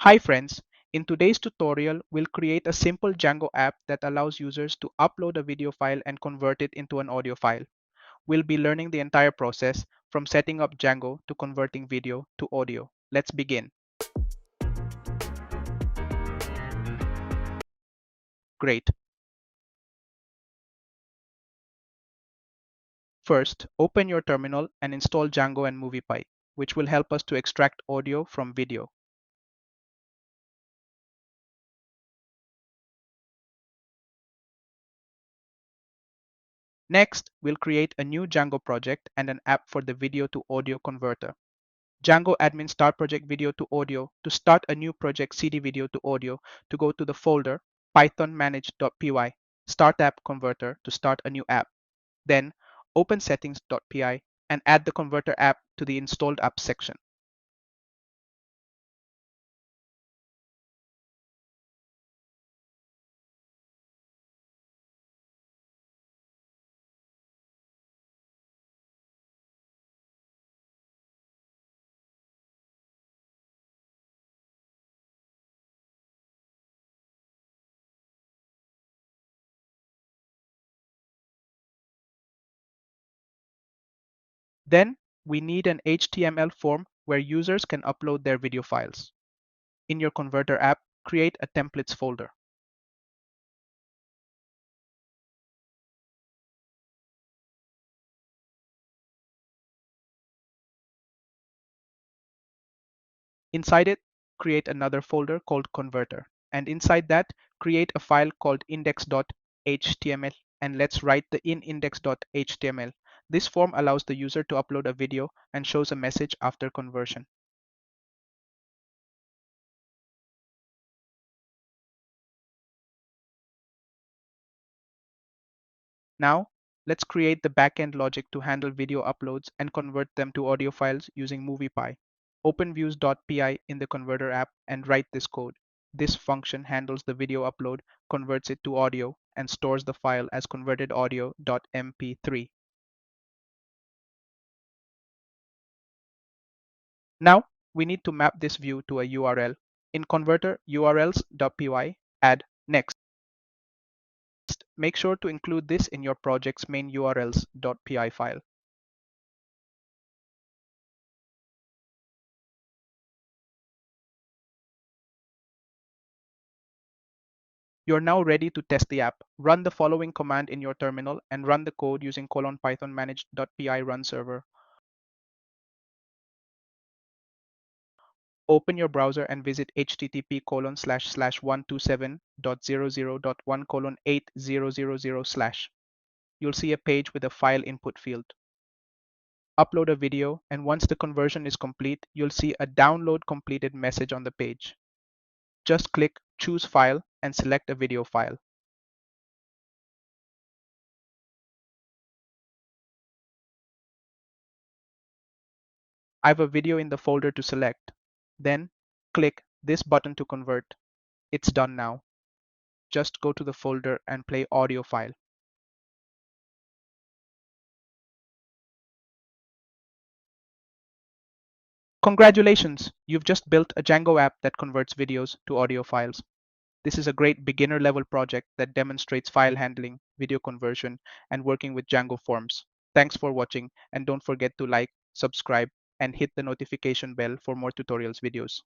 Hi friends, in today's tutorial, we'll create a simple Django app that allows users to upload a video file and convert it into an audio file. We'll be learning the entire process from setting up Django to converting video to audio. Let's begin. Great. First, open your terminal and install Django and MoviePy, which will help us to extract audio from video. Next, we'll create a new Django project and an app for the video to audio converter. Django admin start project video to audio. To start a new project CD video to audio, to go to the folder python manage.py, start app converter to start a new app. Then open settings.py and add the converter app to the installed apps section. Then we need an HTML form where users can upload their video files. In your converter app, create a templates folder. Inside it, create another folder called converter. And inside that, create a file called index.html. And let's write the index.html. This form allows the user to upload a video and shows a message after conversion. Now, let's create the backend logic to handle video uploads and convert them to audio files using MoviePy. Open views.py in the converter app and write this code. This function handles the video upload, converts it to audio, and stores the file as converted audio.mp3. Now, we need to map this view to a URL. In converter urls.py, add next. Make sure to include this in your project's main urls.py file. You're now ready to test the app. Run the following command in your terminal and run the code using python manage.py run server. Open your browser and visit http://127.00.1:8000/. You'll see a page with a file input field. Upload a video, and once the conversion is complete, you'll see a download completed message on the page. Just click choose file and select a video file. I have a video in the folder to select. Then click this button to convert. It's done now. Just go to the folder and play audio file. Congratulations! You've just built a Django app that converts videos to audio files. This is a great beginner level project that demonstrates file handling, video conversion, and working with Django forms. Thanks for watching, and don't forget to like, subscribe, and hit the notification bell for more tutorials videos.